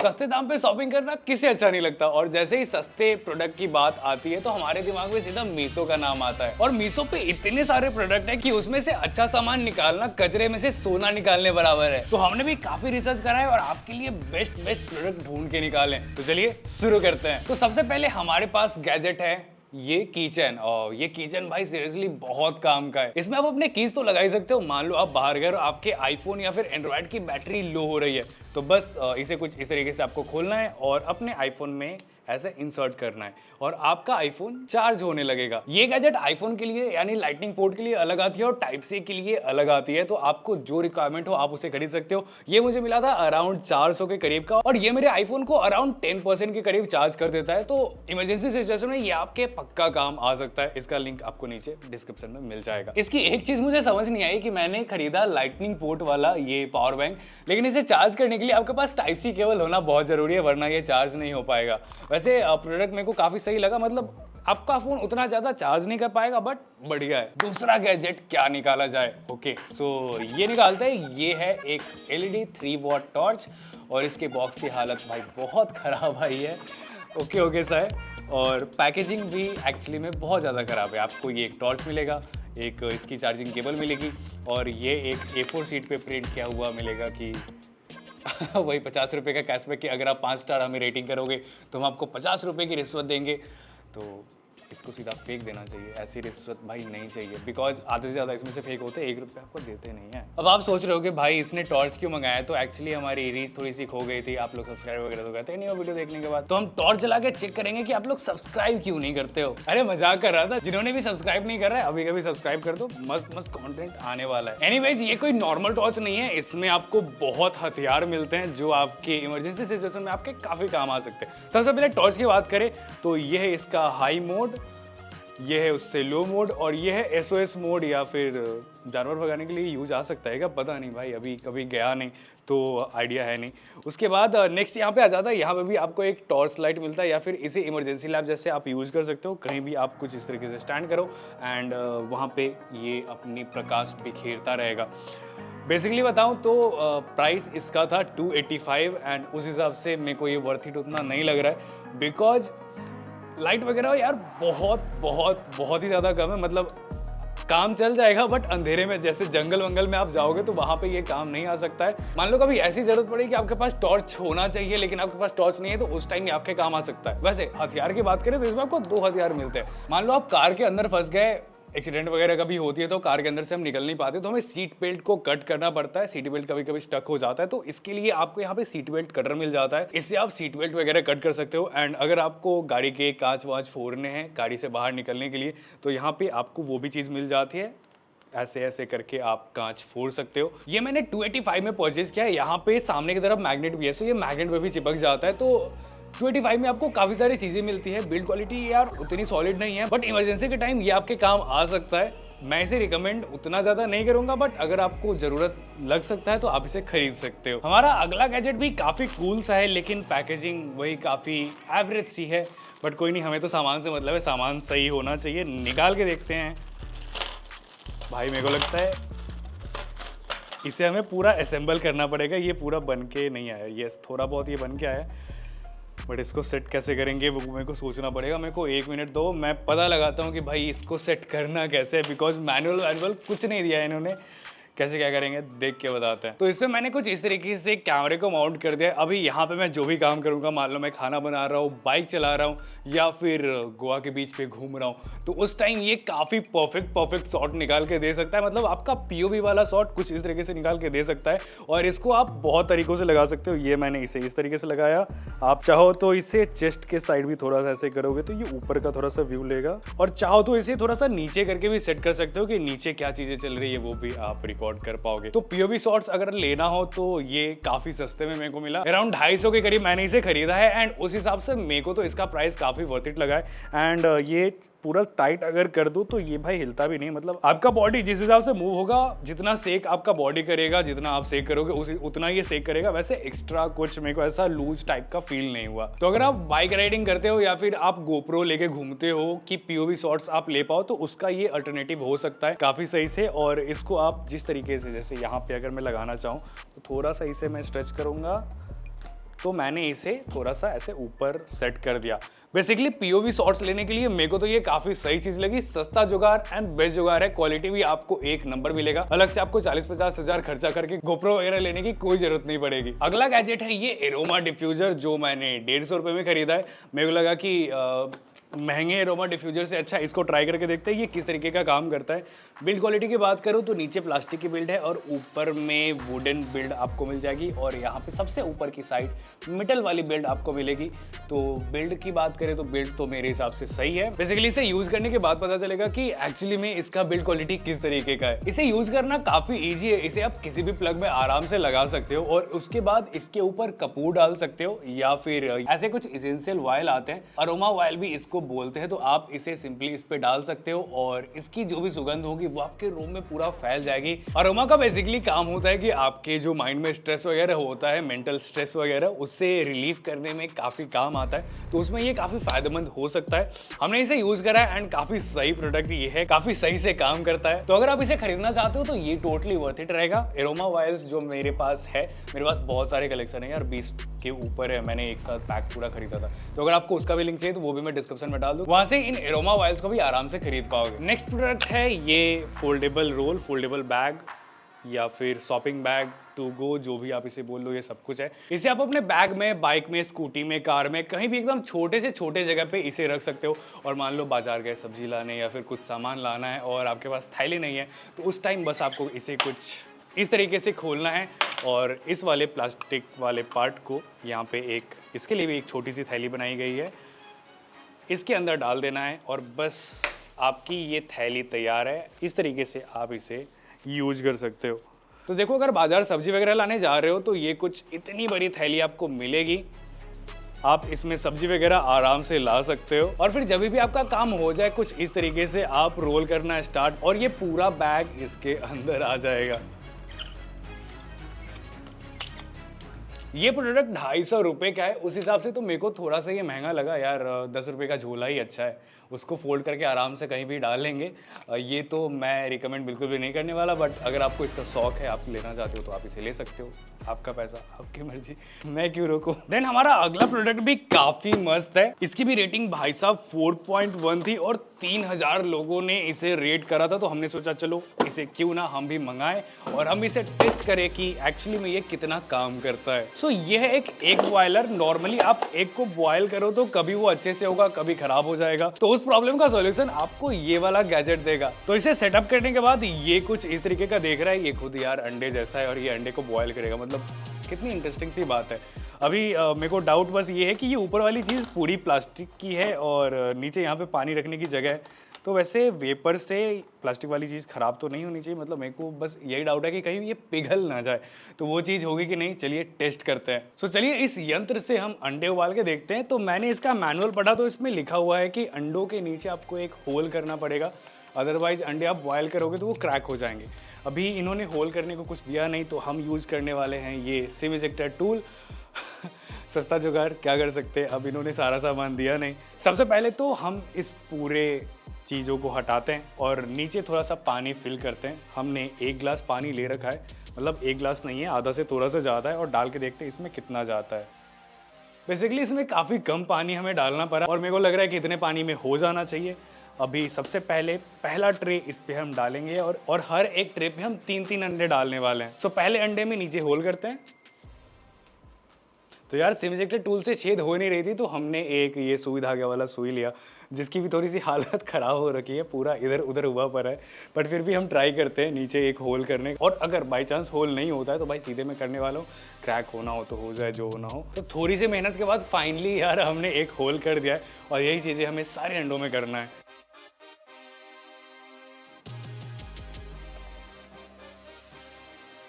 सस्ते दाम पे शॉपिंग करना किसे अच्छा नहीं लगता, और जैसे ही सस्ते प्रोडक्ट की बात आती है तो हमारे दिमाग में सीधा मीशो का नाम आता है। और मीशो पे इतने सारे प्रोडक्ट है कि उसमें से अच्छा सामान निकालना कचरे में से सोना निकालने बराबर है। तो हमने भी काफी रिसर्च करा है और आपके लिए बेस्ट प्रोडक्ट ढूंढ के निकाले। तो चलिए शुरू करते हैं। तो सबसे पहले हमारे पास गैजेट है ये कीचेन, और ये कीचेन भाई सीरियसली बहुत काम का है। इसमें आप अपने कीज तो लगा ही सकते हो। मान लो आप बाहर गए और आपके आईफोन या फिर एंड्रॉइड की बैटरी लो हो रही है, तो बस इसे कुछ इस तरीके से आपको खोलना है और अपने आईफोन में ऐसे इंसर्ट करना है और आपका आईफोन चार्ज होने लगेगा। ये गैजेट आईफोन के लिए यानी लाइटनिंग पोर्ट के लिए अलग आती है और टाइप सी के लिए अलग आती है, तो आपको जो रिक्वायरमेंट हो आप उसे खरीद सकते हो। ये मुझे मिला था अराउंड 400 के करीब का, और ये मेरे आईफोन को अराउंड 10% के करीब चार्ज कर देता है। तो इमरजेंसी सिचुएशन में ये आपके पक्का काम आ सकता है। इसका लिंक आपको नीचे डिस्क्रिप्शन में मिल जाएगा। इसकी एक चीज मुझे समझ नहीं आई कि मैंने खरीदा लाइटनिंग पोर्ट वाला ये पावर बैंक, लेकिन इसे चार्ज करने के लिए आपके पास टाइप सी केबल होना बहुत जरूरी है, वरना ये चार्ज नहीं हो पाएगा। वैसे प्रोडक्ट मेरे को काफी सही लगा, मतलब आपका फोन उतना ज्यादा चार्ज नहीं कर पाएगा, बट बढ़िया है। दूसरा गैजेट क्या निकाला जाए? ओके सो ये निकालते हैं। ये है एक LED 3 वॉट टॉर्च, और इसके बॉक्स की हालत भाई बहुत खराब आई है। ओके सा है, और पैकेजिंग भी एक्चुअली में बहुत ज़्यादा ख़राब है। आपको ये एक टॉर्च मिलेगा, एक इसकी चार्जिंग केबल मिलेगी, और ये एक A4 शीट पे प्रिंट किया हुआ मिलेगा कि वही 50 रुपये का कैशबैक कि अगर आप 5 स्टार हमें रेटिंग करोगे तो हम आपको 50 रुपये की रिश्वत देंगे। तो इसको सीधा फेंक देना चाहिए, ऐसी रिश्वत भाई नहीं चाहिए, बिकॉज आधे से ज़्यादा इसमें से फेक होते हैं, 1 रुपया आपको देते नहीं है। अब आप सोच रहे हो कि भाई इसने टॉर्च क्यों मंगाया, तो एक्चुअली हमारी रीच थोड़ी सी खो गई थी। आप लोग सब्सक्राइब वगैरह तो करते नहीं हो वीडियो देखने के बाद, तो हम टॉर्च जला के चेक करेंगे कि आप लोग सब्सक्राइब क्यों नहीं करते हो। अरे मजाक कर रहा था, जिन्होंने भी सब्सक्राइब नहीं कर रहा है अभी कभी सब्सक्राइब कर दो, मस्त कॉन्टेंट आने वाला है। एनीवेज ये कोई नॉर्मल टॉर्च नहीं है, इसमें आपको बहुत हथियार मिलते हैं जो आपके इमरजेंसी सिचुएशन में आपके काफी काम आ सकते हैं। सबसे पहले टॉर्च की बात करें तो ये है इसका हाई मोड, ये है उससे लो मोड, और ये है SOS मोड, या फिर जानवर भगाने के लिए यूज आ सकता है क्या पता नहीं भाई, अभी कभी गया नहीं तो आइडिया है नहीं। उसके बाद नेक्स्ट यहाँ पे आ जाता है। यहाँ पे भी आपको एक टॉर्च लाइट मिलता है, या फिर इसे इमरजेंसी लैम्प जैसे आप यूज कर सकते हो। कहीं भी आप कुछ इस तरीके से स्टैंड करो एंड वहाँ पे ये अपनी प्रकाश बिखेरता रहेगा। बेसिकली बताऊं तो प्राइस इसका था 285, एंड उस हिसाब से मेरे को ये वर्थ इट उतना नहीं लग रहा है, बिकॉज लाइट वगैरह यार बहुत ही ज़्यादा कम है। मतलब काम चल जाएगा, बट अंधेरे में जैसे जंगल वंगल में आप जाओगे तो वहाँ पे ये काम नहीं आ सकता है। मान लो कभी ऐसी जरूरत पड़ी कि आपके पास टॉर्च होना चाहिए लेकिन आपके पास टॉर्च नहीं है, तो उस टाइम ये आपके काम आ सकता है। वैसे हथियार की बात करें तो इसमें आपको 2 हथियार मिलते हैं। मान लो आप कार के अंदर फंस गए, एक्सीडेंट वगैरह कभी होती है तो कार के अंदर से हम निकल नहीं पाते, तो हमें सीट बेल्ट को कट करना पड़ता है। सीट बेल्ट कभी कभी स्टक हो जाता है, तो इसके लिए आपको यहाँ पे सीट बेल्ट कटर मिल जाता है। इससे आप सीट बेल्ट वगैरह कट कर सकते हो। एंड अगर आपको गाड़ी के कांच वाँच फोड़ने हैं गाड़ी से बाहर निकलने के लिए, तो यहाँ पे आपको वो भी चीज़ मिल जाती है। ऐसे करके आप कांच फोड़ सकते हो। ये मैंने 285 में परचेज किया है। यहाँ पे सामने की तरफ मैग्नेट भी है, तो ये मैग्नेट पे भी चिपक जाता है। तो 285 में आपको काफी सारी चीजें मिलती है। बिल्ड क्वालिटी यार उतनी सॉलिड नहीं है, बट इमरजेंसी के टाइम ये आपके काम आ सकता है। मैं इसे रिकमेंड उतना ज्यादा नहीं करूंगा, बट अगर आपको जरूरत लग सकता है तो आप इसे खरीद सकते हो। हमारा अगला गैजेट भी काफी कूल सा है, लेकिन पैकेजिंग वही काफी एवरेज सी है, बट कोई नहीं, हमें तो सामान से मतलब है, सामान सही होना चाहिए। निकाल के देखते हैं। भाई मेरे को लगता है इसे हमें पूरा असेंबल करना पड़ेगा। ये पूरा बन के नहीं आया, ये थोड़ा बहुत ये बन के आया, बट इसको सेट कैसे करेंगे वो मेरे को सोचना पड़ेगा। मेरे को 1 मिनट दो, मैं पता लगाता हूँ कि भाई इसको सेट करना कैसे है, बिकॉज मैनुअल कुछ नहीं दिया है इन्होंने। कैसे क्या करेंगे देख के बताते हैं। तो इसमें मैंने कुछ इस तरीके से कैमरे को माउंट कर दिया। अभी यहाँ पे मैं जो भी काम करूँगा, मान लो मैं खाना बना रहा हूँ, बाइक चला रहा हूँ, या फिर गोवा के बीच पे घूम रहा हूँ, तो उस टाइम ये काफ़ी परफेक्ट शॉट निकाल के दे सकता है। मतलब आपका POV वाला शॉट कुछ इस तरीके से निकाल के दे सकता है, और इसको आप बहुत तरीक़ों से लगा सकते हो। ये मैंने इसे इस तरीके से लगाया। आप चाहो तो इसे चेस्ट के साइड भी थोड़ा सा ऐसे करोगे तो ये ऊपर का थोड़ा सा व्यू लेगा, और चाहो तो इसे थोड़ा सा नीचे करके भी सेट कर सकते हो कि नीचे क्या चीज़ें चल रही है वो भी आप रिकॉर्ड कर पाओगे। तो POV शॉट्स अगर लेना हो तो ये काफी सस्ते में मेरे को मिला, अराउंड 250 के करीब मैंने इसे खरीदा है। एंड उस हिसाब से मेरे को तो इसका प्राइस काफी वर्थ इट लगा है। एंड ये पूरा टाइट अगर कर दूं तो ये भाई हिलता भी नहीं। मतलब आपका बॉडी जिस हिसाब से मूव होगा, जितना सेक आपका बॉडी करेगा, जितना आप सेक करोगे उतना ये सेक करेगा। वैसे एक्स्ट्रा कुछ मेरे को ऐसा लूज टाइप का फील नहीं हुआ। तो अगर आप बाइक राइडिंग करते हो या फिर आप GoPro लेके घूमते हो कि POV शॉट्स आप ले पाओ, तो उसका ये अल्टरनेटिव हो सकता है काफी सही से। और इसको आप जिस तरीके से, जैसे यहाँ पे अगर मैं लगाना चाहूँ तो थोड़ा सा इसे मैं स्ट्रेच करूंगा, तो मैंने इसे थोड़ा सा ऐसे ऊपर सेट कर दिया। बेसिकली पीओवी शॉट्स लेने के लिए मेरे को तो ये काफी सही चीज लगी। सस्ता जुगाड़ एंड बेस्ट जुगाड़ है, क्वालिटी भी आपको एक नंबर मिलेगा। अलग से आपको 40-50 हजार खर्चा करके गोप्रो वगैरह लेने की कोई जरूरत नहीं पड़ेगी। अगला गैजेट है ये एरोमा डिफ्यूजर, जो मैंने 150 रुपए में खरीदा है। मेरे को लगा कि महंगे एरोमा डिफ्यूजर से अच्छा इसको ट्राई करके देखते हैं ये किस तरीके का काम करता है। बिल्ड क्वालिटी की बात करूं तो नीचे प्लास्टिक की बिल्ड है और ऊपर में वुडन बिल्ड आपको मिल जाएगी, और यहाँ पे सबसे ऊपर की साइड मेटल वाली बिल्ड आपको मिलेगी। तो बिल्ड की बात करें तो बिल्ड तो मेरे हिसाब से सही है। बेसिकली इसे यूज करने के बाद पता चलेगा कि एक्चुअली में इसका बिल्ड क्वालिटी किस तरीके का है। इसे यूज करना काफी ईजी है। इसे आप किसी भी प्लग में आराम से लगा सकते हो और उसके बाद इसके ऊपर कपूर डाल सकते हो, या फिर ऐसे कुछ इसेंशियल ऑयल आते हैं, अरोमा ऑयल भी इसको बोलते हैं, तो आप इसे सिंपली इस पे डाल सकते हो और इसकी जो भी सुगंध होगी वो आपके रूम में पूरा फैल जाएगी। अरोमा का बेसिकली काम होता है कि आपके जो माइंड में स्ट्रेस वगैरह होता है, मेंटल स्ट्रेस वगैरह, उससे रिलीफ करने में काफी काम आता है, तो उसमें ये काफी फायदेमंद हो सकता है। हमने इसे यूज करा है एंड काफी सही प्रोडक्ट ये है, काफी सही से काम करता है। तो अगर आप इसे खरीदना चाहते हो तो ये टोटली वर्थ इट रहेगा। एरोमा ऑयल्स जो मेरे पास है, मेरे पास बहुत सारे कलेक्शन है यार, 20 के ऊपर है, मैंने एक साथ पैक पूरा खरीदा था। तो अगर आपको उसका भी लिंक चाहिए तो वो भी मैं डिस्क्रिप्शन में डाल दूं, वहां से इन एरोमा ऑयल्स को भी आराम से खरीद पाओगे। नेक्स्ट प्रोडक्ट है ये फोल्डेबल रोल, फोल्डेबल बैग या फिर शॉपिंग बैग टू गो, जो भी आप इसे बोल लो, ये सब कुछ है। इसे आप अपने बैग में, बाइक में, स्कूटी में, कार में, कहीं भी एकदम छोटे से छोटे जगह पे इसे रख सकते हो। और मान लो बाजार गए सब्जी लाने या फिर कुछ सामान लाना है और आपके पास थैली नहीं है, तो उस टाइम बस आपको इसे कुछ इस तरीके से खोलना है और इस वाले प्लास्टिक वाले पार्ट को यहाँ पे एक, इसके लिए भी एक छोटी सी थैली बनाई गई है, इसके अंदर डाल देना है और बस आपकी ये थैली तैयार है। इस तरीके से आप इसे यूज कर सकते हो। तो देखो, अगर बाजार सब्जी वगैरह लाने जा रहे हो तो ये कुछ इतनी बड़ी थैली आपको मिलेगी, आप इसमें सब्जी वगैरह आराम से ला सकते हो। और फिर जब भी आपका काम हो जाए कुछ इस तरीके से आप रोल करना स्टार्ट और ये पूरा बैग इसके अंदर आ जाएगा। ये प्रोडक्ट 250 रुपये का है, उस हिसाब से तो मेरे को थोड़ा सा ये महंगा लगा यार। 10 रुपये का झोला ही अच्छा है, उसको फोल्ड करके आराम से कहीं भी डाल लेंगे। ये तो मैं रिकमेंड बिल्कुल भी नहीं करने वाला, बट अगर आपको इसका शौक है, आप लेना चाहते हो तो आप इसे ले सकते हो, आपका पैसा आपकी मर्जी, मैं क्यों रोकूं। देन हमारा अगला प्रोडक्ट भी काफी मस्त है। इसकी भी रेटिंग भाई साहब 4.1 थी और 3000 लोगों ने इसे रेट करा था, तो हमने सोचा चलो इसे क्यों ना हम भी मंगाएं और हम इसे टेस्ट करें कि एक्चुअली में ये कितना काम करता है। सो ये है एक एग बॉयलर। नॉर्मली आप एग को बॉयल करो तो कभी वो अच्छे से होगा, कभी खराब हो जाएगा, तो उस प्रॉब्लम का सॉल्यूशन आपको ये वाला गैजेट देगा। तो इसे सेटअप करने के बाद ये कुछ इस तरीके का देख रहा है, ये खुद यार अंडे जैसा है और ये अंडे को बॉयल करेगा, मतलब कितनी इंटरेस्टिंग सी बात है। अभी मेरे को डाउट बस ये है कि ये ऊपर वाली चीज़ पूरी प्लास्टिक की है और नीचे यहाँ पे पानी रखने की जगह है, तो वैसे वेपर से प्लास्टिक वाली चीज़ ख़राब तो नहीं होनी चाहिए। मतलब मेरे को बस यही डाउट है कि कहीं ये पिघल ना जाए, तो वो चीज़ होगी कि नहीं, चलिए टेस्ट करते हैं। सो चलिए इस यंत्र से हम अंडे उबाल के देखते हैं। तो मैंने इसका मैनुअल पढ़ा, तो इसमें लिखा हुआ है कि अंडों के नीचे आपको एक होल करना पड़ेगा, अदरवाइज अंडे आप बॉयल करोगे तो वो क्रैक हो जाएंगे। अभी इन्होंने होल करने को कुछ दिया नहीं, तो हम यूज़ करने वाले हैं ये सिम इजेक्टर टूल। सस्ता जुगाड़, क्या कर सकते हैं, अब इन्होंने सारा सामान दिया नहीं। सबसे पहले तो हम इस पूरे चीज़ों को हटाते हैं और नीचे थोड़ा सा पानी फिल करते हैं। हमने 1 गिलास पानी ले रखा है, मतलब 1 गिलास नहीं है, आधा से थोड़ा सा ज़्यादा है, और डाल के देखते हैं इसमें कितना जाता है। बेसिकली इसमें काफ़ी कम पानी हमें डालना पड़ा और मेरे को लग रहा है कि इतने पानी में हो जाना चाहिए। अभी सबसे पहले पहला ट्रे इस पे हम डालेंगे और हर एक ट्रे पे हम 3-3 अंडे डालने वाले हैं। सो पहले अंडे में नीचे होल करते हैं। तो यार सिम इजेक्टर टूल से छेद हो नहीं रही थी, तो हमने एक ये सुई धागे वाला सुई लिया, जिसकी भी थोड़ी सी हालत ख़राब हो रखी है, पूरा इधर उधर हुआ पड़ा है, बट फिर भी हम ट्राई करते हैं नीचे एक होल करने। और अगर बाई चांस होल नहीं होता है तो भाई सीधे में करने वाला हूँ, क्रैक होना हो तो हो जाए, जो होना हो। तो थोड़ी सी मेहनत के बाद फाइनली यार हमने एक होल कर दिया है और यही चीज़ें हमें सारे अंडों में करना है।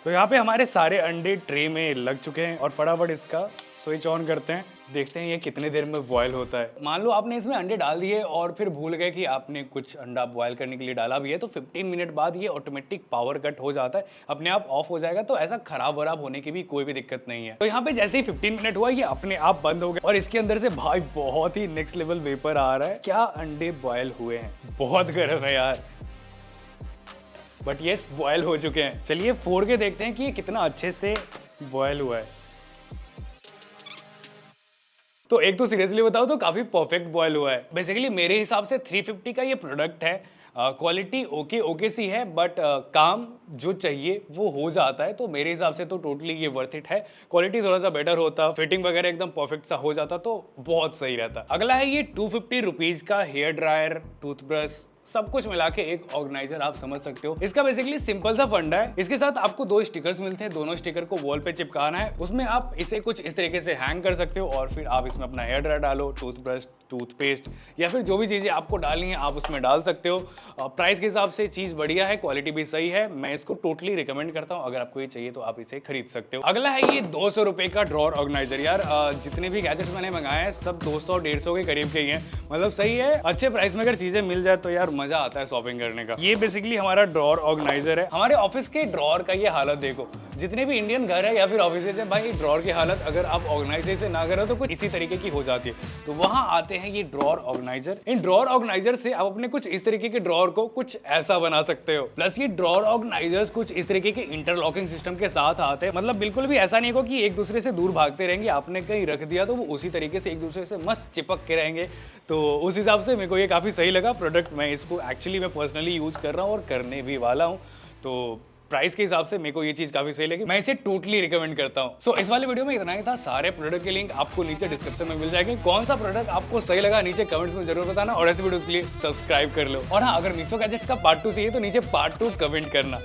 तो यहाँ पे हमारे सारे अंडे ट्रे में लग चुके हैं और फटाफट इसका स्विच ऑन करते हैं, देखते हैं ये कितने देर में बॉयल होता है। मान लो आपने इसमें अंडे डाल दिए और फिर भूल गए कि आपने कुछ अंडा बॉयल करने के लिए डाला भी है, तो 15 मिनट बाद ये ऑटोमेटिक पावर कट हो जाता है, अपने आप ऑफ हो जाएगा। तो ऐसा खराब वराब होने की भी कोई भी दिक्कत नहीं है। तो यहाँ पे जैसे ही 15 मिनट हुआ, ये अपने आप बंद हो गया और इसके अंदर से भाई बहुत ही नेक्स्ट लेवल वेपर आ रहा है। क्या अंडे बॉयल हुए हैं, बहुत गर्म है यार, बट यस बॉयल हो चुके हैं। चलिए फोड़ के देखते हैं कि ये कितना अच्छे से बॉयल हुआ है। तो एक तो सीरियसली बताओ तो काफी परफेक्ट बॉयल हुआ है। बेसिकली मेरे हिसाब से 350 का ये प्रोडक्ट है। क्वालिटी ओके ओके सी है, बट काम जो चाहिए वो हो जाता है, तो मेरे हिसाब से तो टोटली ये वर्थ इट है। क्वालिटी थोड़ा सा बेटर होता, फिटिंग वगैरह एकदम परफेक्ट सा हो जाता तो बहुत सही रहता। अगला है ये 250 रुपीज का हेयर ड्रायर, टूथब्रश, सब कुछ मिला के एक ऑर्गेनाइजर आप समझ सकते हो। इसका बेसिकली सिंपल सा फंडा है। इसके साथ आपको 2 स्टिकर्स मिलते हैं, दोनों स्टिकर को वॉल पे चिपकाना है। उसमें आप इसे कुछ इस तरीके से हैंग कर सकते हो और फिर आप इसमें अपना हेयर ड्रायर डालो, टूथब्रश, टूथपेस्ट या फिर जो भी चीजें आपको डालनी है आप उसमें डाल सकते हो। प्राइस के हिसाब से चीज बढ़िया है, क्वालिटी भी सही है। मैं इसको टोटली रिकमेंड करता हूँ। अगर आपको ये चाहिए तो आप इसे खरीद सकते हो। अगला है ये 200 रुपए का ड्रॉर ऑर्गेनाइजर। यार जितने भी गैजेट्स मैंने मंगाए हैं सब 200-150 के करीब के ही हैं। मतलब सही है, अच्छे प्राइस में अगर चीजें मिल जाए तो यार मजा आता है शॉपिंग करने का। ये बेसिकली हमारा ड्रॉर ऑर्गेनाइजर है। हमारे ऑफिस के ड्रॉर का ये हालत देखो, जितने भी इंडियन घर है या फिर ऑफिस है भाई, ड्रॉर की हालत अगर आप ऑर्गेनाइजर से ना करो तो कुछ इसी तरीके की हो जाती है। तो वहां आते हैं ये ड्रॉर ऑर्गेनाइजर। इन ड्रॉर ऑर्गेनाइजर से आप अपने कुछ इस तरीके के ड्रॉर को कुछ ऐसा बना सकते हो। प्लस ये ड्रॉर ऑर्गेनाइजर्स कुछ इस तरीके के इंटरलॉकिंग सिस्टम के साथ आते हैं। मतलब बिल्कुल भी ऐसा नहीं होगा कि एक दूसरे से दूर भागते रहेंगे, आपने कहीं रख दिया तो वो उसी तरीके से एक दूसरे से मस्त चिपक के रहेंगे। तो उस हिसाब से मेरे को ये काफी सही लगा प्रोडक्ट। मैं इसको एक्चुअली मैं पर्सनली यूज कर रहा हूँ और करने भी वाला हूँ। तो प्राइस के हिसाब से मेरे को ये चीज काफी सही लगी, मैं इसे टोटली रिकमेंड करता हूँ। सो इस वाले वीडियो में इतना ही था। सारे प्रोडक्ट के लिंक आपको नीचे डिस्क्रिप्शन में मिल जाएंगे। कौन सा प्रोडक्ट आपको सही लगा नीचे कमेंट्स में जरूर बताना और ऐसे वीडियोस के लिए सब्सक्राइब कर लो। और हाँ, अगर मीशो गैजेट्स का पार्ट 2 चाहिए तो नीचे पार्ट 2 कमेंट करना।